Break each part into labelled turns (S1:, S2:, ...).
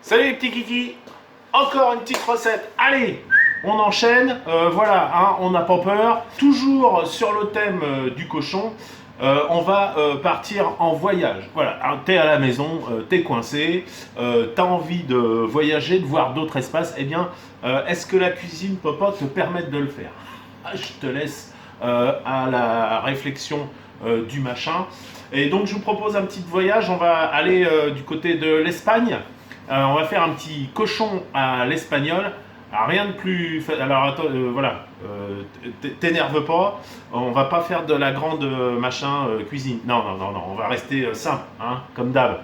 S1: Salut les petits kikis. Encore une petite recette. Allez, on enchaîne. Voilà, hein, on n'a pas peur. Toujours sur le thème du cochon. On va partir en voyage. Voilà, hein, t'es à la maison, t'es coincé, t'as envie de voyager, de voir d'autres espaces. Eh bien, est-ce que la cuisine peut pas te permettre de le faire? Je te laisse à la réflexion du machin. Et donc, je vous propose un petit voyage. On va aller du côté de l'Espagne. On va faire un petit cochon à l'espagnol. Rien de plus. Alors attends, voilà, t'énerve pas. On va pas faire de la grande machin cuisine. Non, non, non, non. On va rester simple, hein, comme d'hab.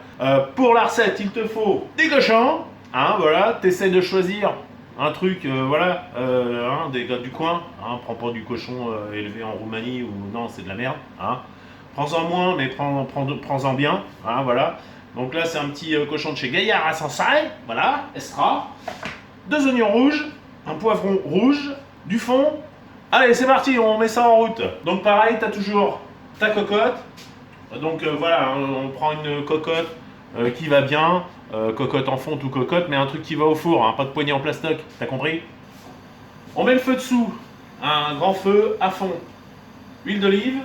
S1: Pour la recette, il te faut des cochons. Hein, voilà. T'essaies de choisir un truc, voilà, hein, des gars du coin. Hein, prends pas du cochon élevé en Roumanie ou non, c'est de la merde. Hein. Prends-en moins, mais prends-en bien. Hein, voilà. Donc là, c'est un petit cochon de chez Gaillard à Sansai, voilà, Estra. 2 oignons rouges, un poivron rouge, du fond. Allez, c'est parti, on met ça en route. Donc pareil, tu as toujours ta cocotte. Donc voilà, on prend une cocotte qui va bien. Cocotte en fonte ou cocotte, mais un truc qui va au four, hein, pas de poignée en plastoc, t'as compris? On met le feu dessous, un grand feu à fond. Huile d'olive.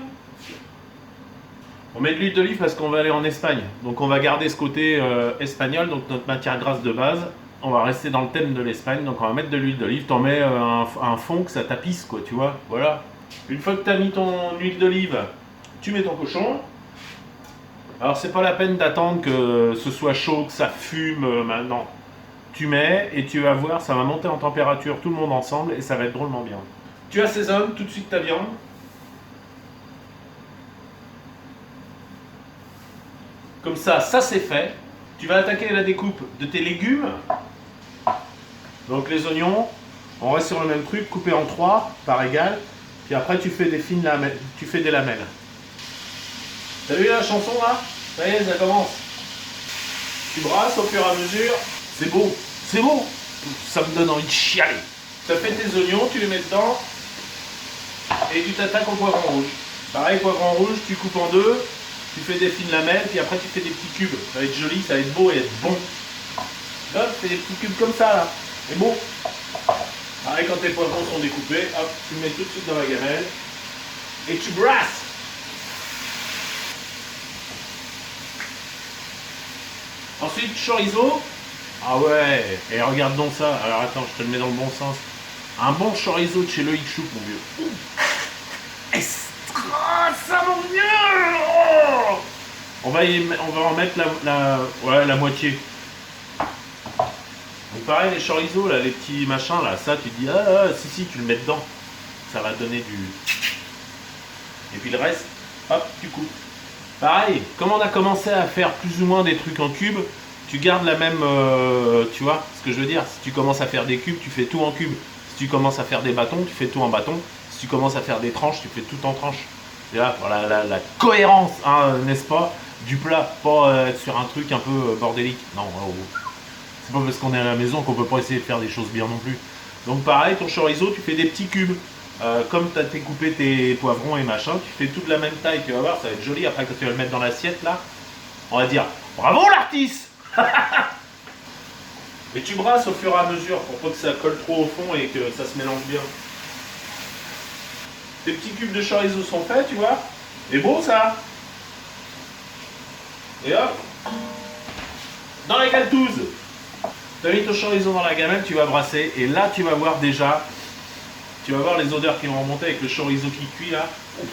S1: On met de l'huile d'olive parce qu'on va aller en Espagne. Donc on va garder ce côté espagnol, donc notre matière grasse de base. On va rester dans le thème de l'Espagne, donc on va mettre de l'huile d'olive. T'en mets un fond que ça tapisse, quoi, tu vois. Voilà. Une fois que t'as mis ton huile d'olive, tu mets ton cochon. Alors c'est pas la peine d'attendre que ce soit chaud, que ça fume maintenant. Tu mets et tu vas voir, ça va monter en température tout le monde ensemble et ça va être drôlement bien. Tu assaisonnes tout de suite ta viande. Comme ça c'est fait. Tu vas attaquer la découpe de tes légumes. Donc les oignons, on reste sur le même truc, coupé en 3 par égal. Puis après tu fais des fines lamelles, tu fais des lamelles. T'as vu la chanson là? Ça y est, ça commence. Tu brasses au fur et à mesure. C'est beau, c'est beau. Ça me donne envie de chialer. Tu as fait tes oignons, tu les mets dedans. Et tu t'attaques au poivron rouge. Pareil, poivron rouge, tu coupes en 2. Tu fais des fines lamelles, puis après tu fais des petits cubes. Ça va être joli, ça va être beau et être bon. Hop, tu fais des petits cubes comme ça là. C'est beau. Pareil, quand tes poivrons sont découpés, hop, tu le mets tout de suite dans la gamelle. Et tu brasses. Ensuite, chorizo. Ah ouais, et regarde donc ça. Alors attends, je te le mets dans le bon sens. Un bon chorizo de chez Loïc Choup, mon vieux. Extra, ça mon vieux. Oh, on va en mettre la moitié. Donc pareil, les chorizos, là, les petits machins, là, ça, tu dis, si, tu le mets dedans. Ça va donner du... Et puis le reste, hop, tu coupes. Pareil, comme on a commencé à faire plus ou moins des trucs en cubes, tu gardes la même, tu vois, ce que je veux dire. Si tu commences à faire des cubes, tu fais tout en cubes. Si tu commences à faire des bâtons, tu fais tout en bâtons. Si tu commences à faire des tranches, tu fais tout en tranches. Et là, voilà la cohérence, hein, n'est-ce pas, du plat, pas être sur un truc un peu bordélique. Non, c'est pas parce qu'on est à la maison qu'on peut pas essayer de faire des choses bien non plus. Donc pareil, ton chorizo, tu fais des petits cubes. Comme tu as découpé tes poivrons et machin, tu fais tout de la même taille, tu vas voir, ça va être joli. Après, quand tu vas le mettre dans l'assiette, là, on va dire bravo l'artiste. Et tu brasses au fur et à mesure pour pas que ça colle trop au fond et que ça se mélange bien. Tes petits cubes de chorizo sont faits, tu vois. Et beau ça. Et hop, dans la galtouze. Tu as mis ton chorizo dans la gamelle, tu vas brasser. Et là, tu vas voir déjà, tu vas voir les odeurs qui vont remonter avec le chorizo qui cuit là. Ouf.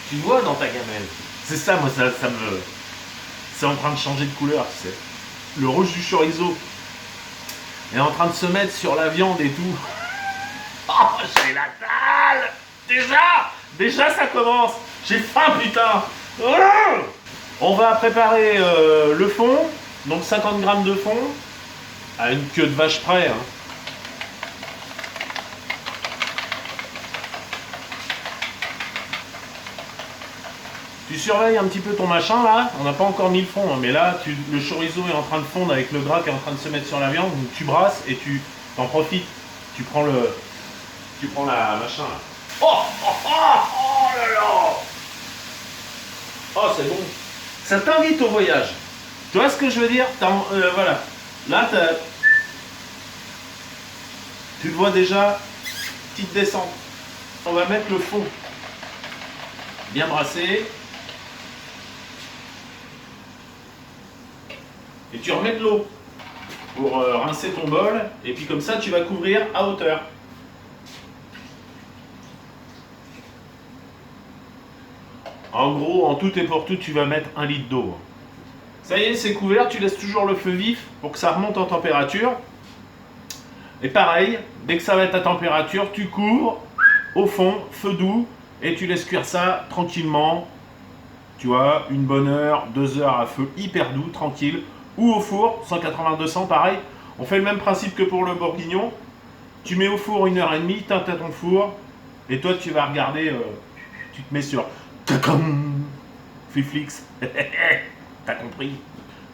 S1: Tu vois dans ta gamelle. C'est ça, moi, ça me... C'est en train de changer de couleur, tu sais. Le rouge du chorizo est en train de se mettre sur la viande et tout. Oh, j'ai la dalle. Déjà, ça commence. J'ai faim, putain. On va préparer le fond. Donc 50 grammes de fond. À une queue de vache près. Hein. Tu surveilles un petit peu ton machin là, on n'a pas encore mis le fond, hein, mais là le chorizo est en train de fondre avec le gras qui est en train de se mettre sur la viande, donc tu brasses et tu t'en profites. Tu prends la machin là. Oh là là. Oh c'est bon. Ça t'invite au voyage. Tu vois ce que je veux dire? Voilà. Là, tu le vois déjà, petite descente. On va mettre le fond bien brassé. Et tu remets de l'eau pour rincer ton bol. Et puis comme ça, tu vas couvrir à hauteur. En gros, en tout et pour tout, tu vas mettre 1 litre d'eau. Ça y est, c'est couvert, tu laisses toujours le feu vif pour que ça remonte en température. Et pareil, dès que ça va être à température, tu couvres au fond, feu doux, et tu laisses cuire ça tranquillement. Tu vois, 1 bonne heure, 2 heures à feu hyper doux, tranquille. Ou au four, 180-200, pareil. On fait le même principe que pour le bourguignon. Tu mets au four 1h30, tu as ton four, et toi tu vas regarder, tu te mets sur Fliflix. T'as compris?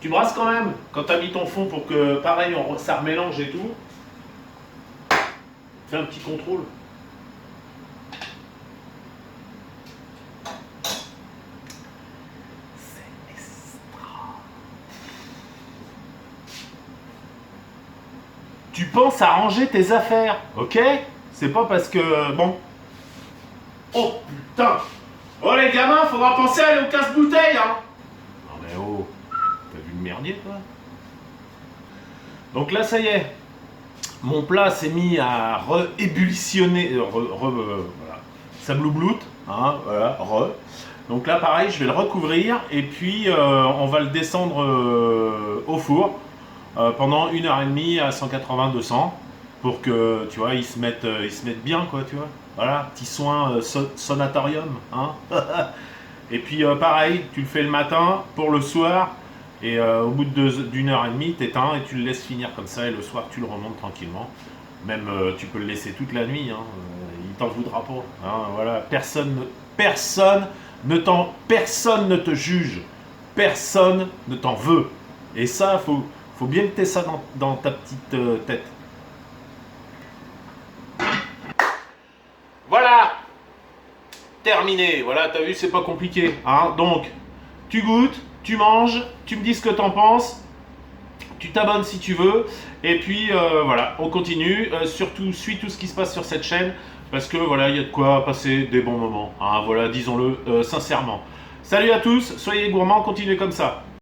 S1: Tu brasses quand même quand t'as mis ton fond pour que, pareil, ça remélange et tout. Fais un petit contrôle. C'est extra. Tu penses à ranger tes affaires, ok? C'est pas parce que, bon. Oh putain! Oh les gamins, faudra penser à aller au casse-bouteille, hein! Non mais oh, t'as vu le merdier toi? Donc là ça y est, mon plat s'est mis à ébullitionner, voilà, ça bloubloute, hein, voilà, Donc là pareil, je vais le recouvrir et puis on va le descendre au four pendant 1h30 à 180-200 pour que, tu vois, ils se mettent bien quoi, tu vois. Voilà, petit soin sonatorium, hein. Et puis pareil, tu le fais le matin pour le soir, et au bout d'une heure et demie, t'éteins et tu le laisses finir comme ça, et le soir tu le remontes tranquillement. Même tu peux le laisser toute la nuit, hein, il t'en voudra pas. Hein, voilà, personne ne te juge, personne ne t'en veut. Et ça, faut bien que tu aies ça dans ta petite tête. Voilà, terminé. Voilà, t'as vu, c'est pas compliqué. Hein. Donc, tu goûtes, tu manges, tu me dis ce que t'en penses, tu t'abonnes si tu veux, et puis voilà, on continue. Surtout, suis tout ce qui se passe sur cette chaîne, parce que voilà, il y a de quoi passer des bons moments. Hein. Voilà, disons-le sincèrement. Salut à tous, soyez gourmands, continuez comme ça.